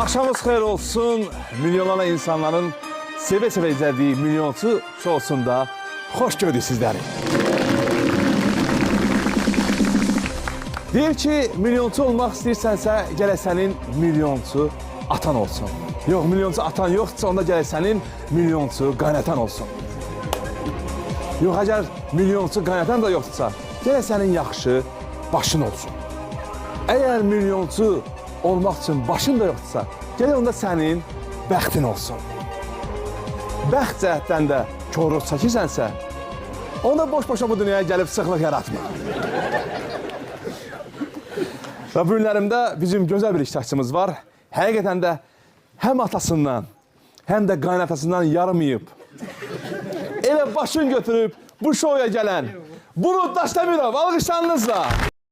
Axşamınız xeyir olsun. Milyonlarla insanların seve-seve izlediği Milyonçu şovsunda xoş gördük sizləri. Deyir ki, milyonçu olmaq istəyirsənsə, gələk sənin milyonçu atan olsun. Yox, milyonçu atan yoxdursa, onda gələk sənin milyonçu qaynatan olsun. Yox, əgər milyonçu qaynatan da yoxdursa, gələk sənin yaxşı başın olsun. Əgər milyonçu olmaq üçün başın da yoxdursa, gələk onda sənin bəxtin olsun. Bəxt cəhətdən də korluq çəkirsənsə, onda boş-boşa bu dünyaya gəlib sıxlıq yaratma. Və bu günlərimdə bizim gözəl bir iştirakçımız var. Həqiqətən də həm atasından, həm də qaynatasından yarımayıb. Elə başını götürüb bu şoya gələn Bulut Daşdemirov, alqışlarınızla.